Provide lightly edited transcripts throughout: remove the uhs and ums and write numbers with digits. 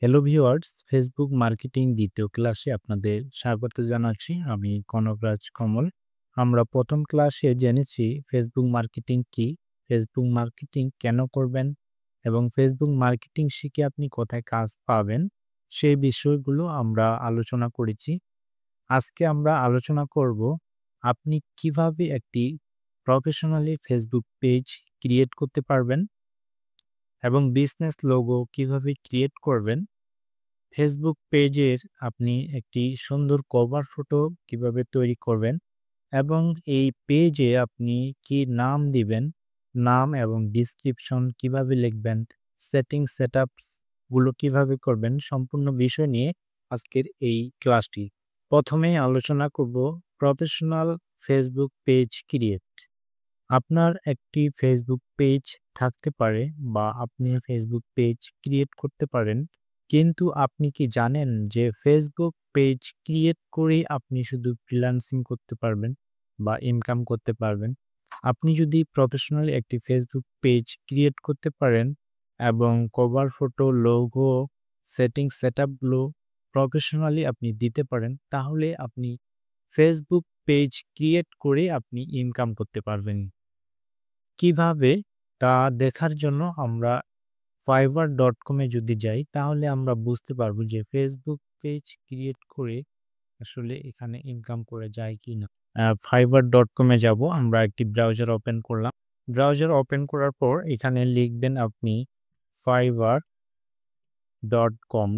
Hello viewers, Facebook marketing দ্বিতীয় ক্লাসে আপনাদের স্বাগত জানাচ্ছি। আমি কনকরাজ কমল। আমরা প্রথম ক্লাসে জেনেছি ফেসবুক মার্কেটিং কি, ফেসবুক মার্কেটিং কেন করবেন এবং ফেসবুক মার্কেটিং শিখে আপনি কোথায় কাজ পাবেন, সেই বিষয়গুলো আমরা আলোচনা করেছি। আজকে আমরা আলোচনা করব আপনি কিভাবে একটি প্রফেশনালি ফেসবুক পেজ ক্রিয়েট করতে পারবেন এবং বিজনেস লোগো কিভাবে ক্রিয়েট করবেন। ফেসবুক পেজের আপনি একটি সুন্দর কভার ফটো কিভাবে তৈরি করবেন এবং এই পেজে আপনি কি নাম দিবেন, নাম এবং ডিসক্রিপশন কিভাবে লিখবেন, সেটআপস গুলো কিভাবে করবেন, সম্পূর্ণ বিষয় নিয়ে আজকের এই ক্লাসটি। প্রথমেই আলোচনা করব প্রফেশনাল ফেসবুক পেজ ক্রিয়েট। আপনার একটি ফেসবুক পেজ থাকতে পারে বা আপনি ফেসবুক পেজ ক্রিয়েট করতে পারেন। কিন্তু আপনি কি জানেন যে ফেসবুক পেজ ক্রিয়েট করেই আপনি শুধু ফ্রিল্যান্সিং করতে পারবেন বা ইনকাম করতে পারবেন? আপনি যদি প্রফেশনালি একটি ফেসবুক পেজ ক্রিয়েট করতে পারেন এবং কভার ফটো, লোগো, সেটআপগুলো প্রফেশনালি আপনি দিতে পারেন, তাহলে আপনি ফেসবুক পেজ ক্রিয়েট করে আপনি ইনকাম করতে পারবেন। কিভাবে তা দেখার জন্য আমরা fiverr.com এ যদি যাই, তাহলে আমরা বুঝতে পারবো যে ফেসবুক পেজ ক্রিয়েট করে আসলে এখানে ইনকাম করা যায় কিনা। fiverr.com এ যাব। আমরা একটি ব্রাউজার ওপেন করলাম। ব্রাউজার ওপেন করার পর এখানে লিখবেন আপনি fiverr.com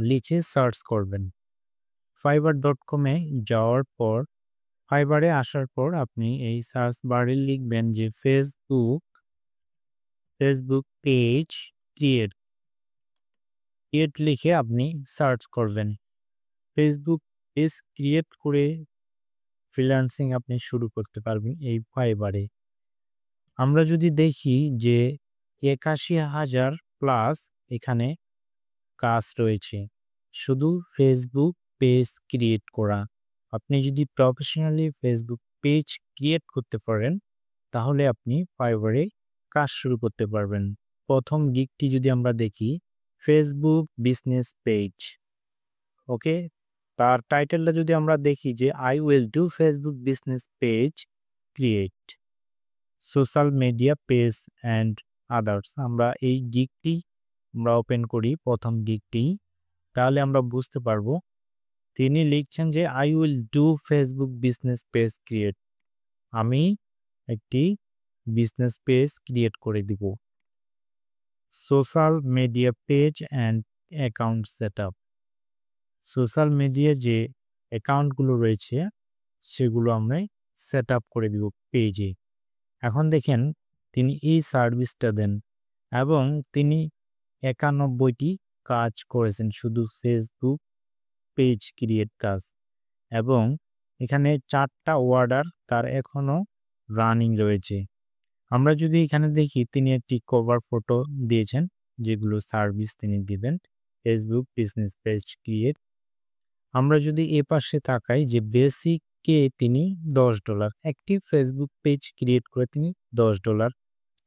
লিখে সার্চ করবেন। fiverr.com এ যাওয়ার পর Fiverr এ আসার পর আপনি এই সার্চ বারে লিখবেন যে ফেসবুক পেজ ক্রিয়েট লিখে আপনি সার্চ করবেন। ফেসবুক পেজ ক্রিয়েট করে ফ্রিল্যান্সিং আপনি শুরু করতে পারবেন এই ফাইবারে। আমরা যদি দেখি যে ৮১,০০০ প্লাস এখানে কাজ রয়েছে শুধু ফেসবুক পেজ ক্রিয়েট করা। আপনি যদি প্রফেশনালি ফেসবুক পেজ ক্রিয়েট করতে পারেন, তাহলে আপনি ফাইবারে কাজ শুরু করতে পারবেন। প্রথম গিগটি যদি আমরা দেখি, ফেসবুক বিজনেস পেজ। ওকে, তার টাইটেলটা যদি আমরা দেখি যে I will do Facebook business page create social media page and others. আমরা এই গিগটি আমরা ওপেন করি, প্রথম গিগটি। তাহলে আমরা বুঝতে পারবো তিনি লিখছেন যে I will do Facebook business page create. আমি একটি বিজনেস পেজ ক্রিয়েট করে দিব। Social media page and account setup. Social media যে অ্যাকাউন্টগুলো রয়েছে সেগুলো আমরা সেটআপ করে দিব পেজে। এখন দেখেন তিনি এই সার্ভিসটা দেন এবং তিনি ৯১টি কাজ করেছেন শুধু ফেসবুক পেজ ক্রিয়েট কাজ, এবং এখানে ৪টা অর্ডার তার এখনো রানিং রয়েছে। আমরা যদি এখানে দেখি তিনি একটি কভার ফটো দিয়েছেন যেগুলো সার্ভিস তিনি দিবেন ফেসবুক বিজনেস পেজ ক্রিয়েট। আমরা যদি এ পাশে তাকাই যে বেসিকে তিনি $10 একটি ফেসবুক পেজ ক্রিয়েট করে তিনি $10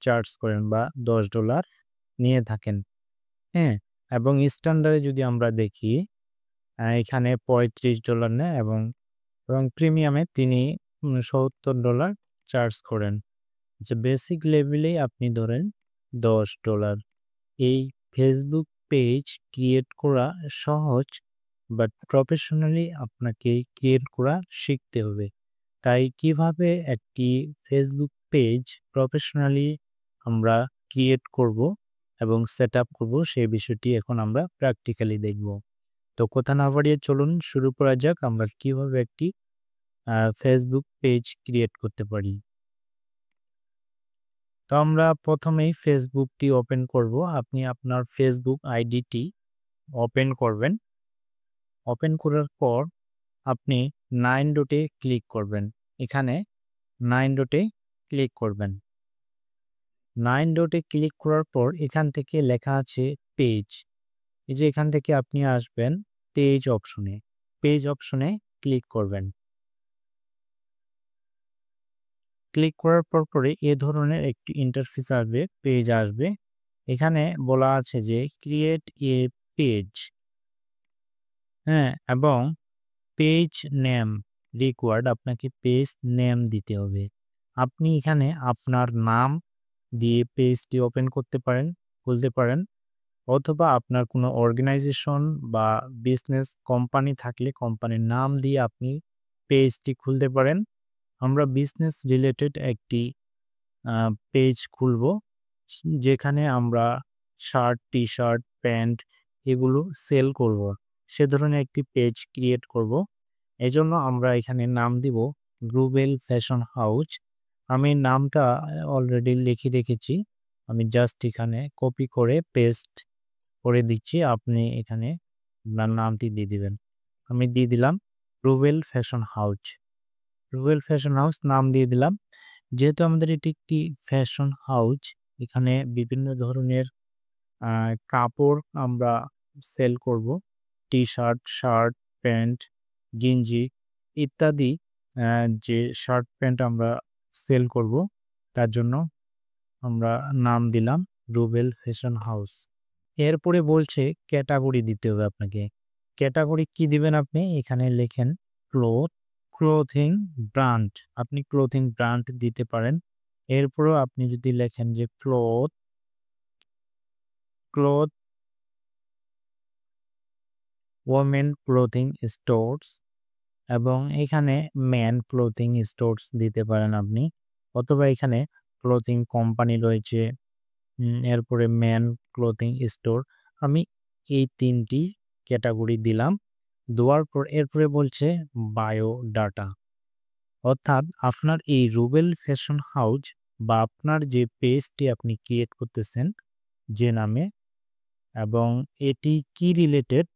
চার্জ করেন বা $10 নিয়ে থাকেন। হ্যাঁ, এবং স্ট্যান্ডার্ডে যদি আমরা দেখি এখানে $35 নেয় এবং প্রিমিয়ামে তিনি $70 চার্জ করেন। যে বেসিক লেভেলেই আপনি ধরেন $10। এই ফেসবুক পেজ ক্রিয়েট করা সহজ, বাট প্রফেশনালি আপনাকে ক্রিয়েট করা শিখতে হবে। তাই কিভাবে একটি ফেসবুক পেজ প্রফেশনালি আমরা ক্রিয়েট করব এবং সেটআপ করব, সেই বিষয়টি এখন আমরা প্র্যাকটিক্যালি দেখব। তো কথা না বাড়িয়ে চলুন শুরু করা যাক আমরা কিভাবে একটি ফেসবুক পেজ ক্রিয়েট করতে পারি। তো আমরা প্রথমেই ফেসবুকটি ওপেন করব। আপনি আপনার ফেসবুক আইডিটি ওপেন করবেন। ওপেন করার পর আপনি 9 ডটে ক্লিক করবেন। এখানে 9 ডটে ক্লিক করবেন। 9 ডটে ক্লিক করার পর এখান থেকে লেখা আছে পেজ। এই যে এখান থেকে আপনি আসবেন পেজ অপশনে। পেজ অপশনে ক্লিক করবেন। ক্লিক করার পরে এ ধরনের একটি ইন্টারফেস আসবে, পেজ আসবে। এখানে বলা আছে যে ক্রিয়েট এ পেজ। হ্যাঁ? এবং পেজ নেম রিকোয়ার্ড, আপনাকে পেজ নেম দিতে হবে। আপনি এখানে আপনার নাম দিয়ে পেজটি ওপেন করতে পারেন, খুলতে পারেন, অথবা আপনার কোনো অর্গানাইজেশন বা বিজনেস কোম্পানি থাকলে কোম্পানির নাম দিয়ে আপনি পেজটি খুলতে পারেন। আমরা বিজনেস রিলেটেড একটি পেজ খুলবো। যেখানে আমরা শার্ট, টি-শার্ট, প্যান্ট এগুলো সেল করব। সে ধরনের একটি পেজ ক্রিয়েট করব। এজন্য আমরা এখানে নাম দিব রুবেল ফ্যাশন হাউস। আমি নামটা অলরেডি লিখে রেখেছি। আমি জাস্ট এখানে কপি করে পেস্ট করে দিচ্ছি। আপনি এখানে আপনার নামটি দিয়ে দিবেন। আমি দিয়ে দিলাম Rubel fashion house. Rubel fashion house নাম দিয়ে দিলাম। যেহেতু আমাদের এটি একটি ফ্যাশন হাউস, এখানে বিভিন্ন ধরনের আ কাপড় আমরা সেল করব। টি-শার্ট, শার্ট, প্যান্ট, গেঞ্জি ইত্যাদি অ্যা যে শার্ট, প্যান্ট আমরা সেল করব, তার জন্য আমরা নাম দিলাম রুবেল ফ্যাশন হাউস। এরপরে বলছে ক্যাটেগরি দিতে হবে আপনাকে। ক্যাটেগরি কি দিবেন আপনি? এখানে লেখেন ক্লথ, ক্লোথিং ব্র্যান্ড। আপনি ক্লোথিং ব্র্যান্ড দিতে পারেন। এরপরেও আপনি যদি লেখেন যে ক্লথ ওমেন ক্লোথিং স্টোরস, এবং এখানে মেন ক্লোথিং স্টোরস দিতে পারেন আপনি। অথবা এখানে ক্লোথিং কোম্পানি রয়েছে, এরপরে মেন ক্লোথিং স্টোর। আমি এই ৩ টি ক্যাটেগরি দিলাম। দেওয়ার পর এরপরে বলছে বায়ো ডাটা। অর্থাৎ আপনার এই রুবেল ফ্যাশন হাউস বা আপনার যে পেজটি আপনি ক্রিয়েট করতেছেন যে নামে, এবং এটি কি রিলেটেড,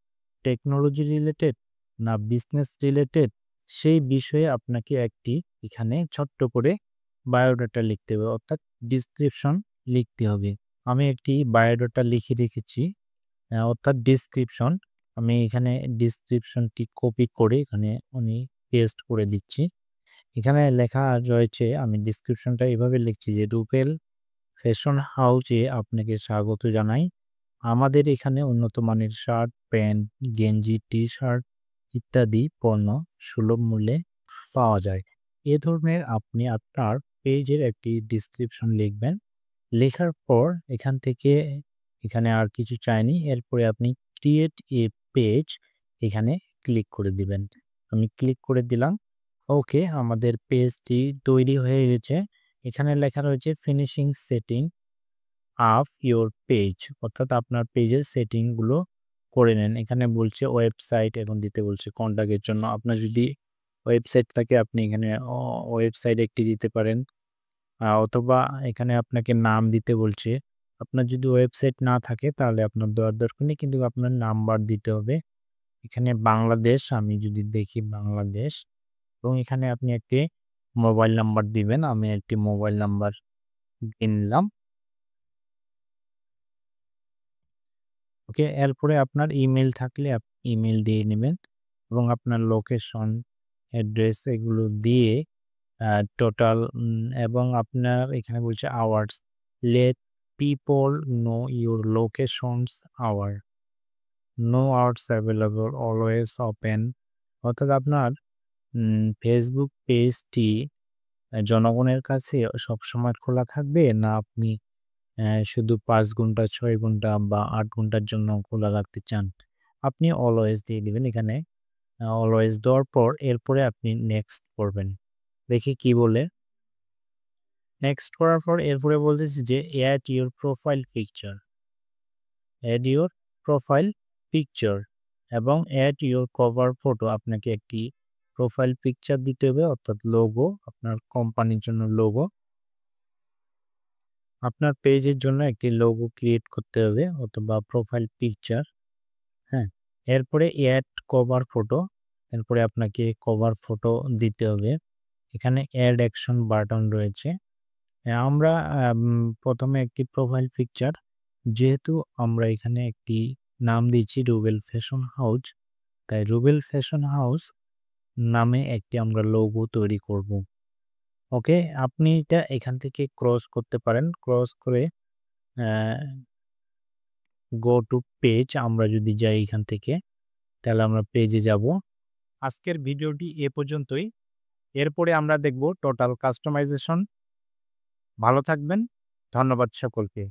টেকনোলজি রিলেটেড না বিজনেস রিলেটেড, সেই বিষয়ে আপনাকে একটি এখানে ছোট্ট করে বায়োডাটা লিখতে হবে, অর্থাৎ ডিসক্রিপশন লিখতে হবে। আমি একটি বায়োডাটা লিখে রেখেছি, অর্থাৎ ডিসক্রিপশন। আমি এখানে ডিসক্রিপশনটি কপি করে এখানে আমি পেস্ট করে দিচ্ছি। এখানে লেখা রয়েছে, আমি ডিসক্রিপশনটা এভাবে লিখছি যে রুবেল ফ্যাশন হাউসে আপনাকে স্বাগত জানাই। আমাদের এখানে উন্নত মানের শার্ট, প্যান্ট, গেঞ্জি, টি-শার্ট ইত্যাদি পণ্য সুলভ মূল্যে পাওয়া যায়। এ ধরনের আপনি আপনার পেজের একটি ডেসক্রিপশন লিখবেন। লেখার পর এখান থেকে এখানে আর কিছু চায়নি। এরপরে আপনি ক্রিয়েট এ পেজ এখানে ক্লিক করে দিবেন। আমি ক্লিক করে দিলাম। ওকে, আমাদের পেজটি তৈরি হয়ে গেছে। এখানে লেখা রয়েছে finishing setting up your page, অর্থাৎ আপনার পেজের সেটিংগুলো করে নেন। এখানে বলছে ওয়েবসাইট, এখন দিতে বলছে কন্টাক্টের জন্য। আপনার যদি ওয়েবসাইট থাকে আপনি এখানে ওয়েবসাইট একটি দিতে পারেন। অথবা এখানে আপনাকে নাম দিতে বলছে। আপনার যদি ওয়েবসাইট না থাকে তাহলে আপনার দেওয়ার দরকার নেই, কিন্তু আপনার নাম্বার দিতে হবে। এখানে বাংলাদেশ, আমি যদি দেখি বাংলাদেশ, এবং এখানে আপনি একটি মোবাইল নাম্বার দিবেন। আমি একটি মোবাইল নাম্বার দিয়ে নিলাম। ওকে, এরপরে আপনার ইমেইল থাকলে ইমেইল দিয়ে নেবেন, এবং আপনার লোকেশন, অ্যাড্রেস এগুলো দিয়ে টোটাল, এবং আপনার এখানে বলছে hours, let people know your locations hour, no hours available, always open. অর্থাৎ আপনার ফেসবুক পেজটি জনগণের কাছে সবসময় খোলা থাকবে, না আপনি শুধু ৫ ঘন্টা, ৬ ঘন্টা বা ৮ ঘন্টার জন্য খোলা রাখতে চান? আপনি অলওয়েজ দিয়ে দিবেন এখানে। অলওয়েজ দেওয়ার পর এরপরে আপনি নেক্সট করবেন। দেখি কি বলে। নেক্সট করার পর এরপরে বলতেছে যে add your profile picture, add your profile picture এবং এড ইউর কভার ফটো। আপনাকে একটি প্রোফাইল পিকচার দিতে হবে, অর্থাৎ লোগো, আপনার কোম্পানির জন্য লোগো। আপনার পেজের জন্য একটি লোগো ক্রিয়েট করতে হবে, অথবা প্রোফাইল পিকচার। হ্যাঁ, এরপরে অ্যাড কভার ফটো, এরপরে আপনাকে কভার ফটো দিতে হবে। এখানে অ্যাড অ্যাকশন বাটন রয়েছে। আমরা প্রথমে একটি প্রোফাইল পিকচার, যেহেতু আমরা এখানে একটি নাম দিচ্ছি রুবেল ফ্যাশন হাউস, তাই রুবেল ফ্যাশন হাউস নামে একটি আমরা লোগো তৈরি করব। ওকে, আপনি এটা এখান থেকে ক্রস করতে পারেন। ক্রস করে গো টু পেজ আমরা যদি যাই এখান থেকে, তাহলে আমরা পেজে যাব। আজকের ভিডিওটি এ পর্যন্তই। এরপরে আমরা দেখব টোটাল কাস্টমাইজেশন। ভালো থাকবেন। ধন্যবাদ সকলকে।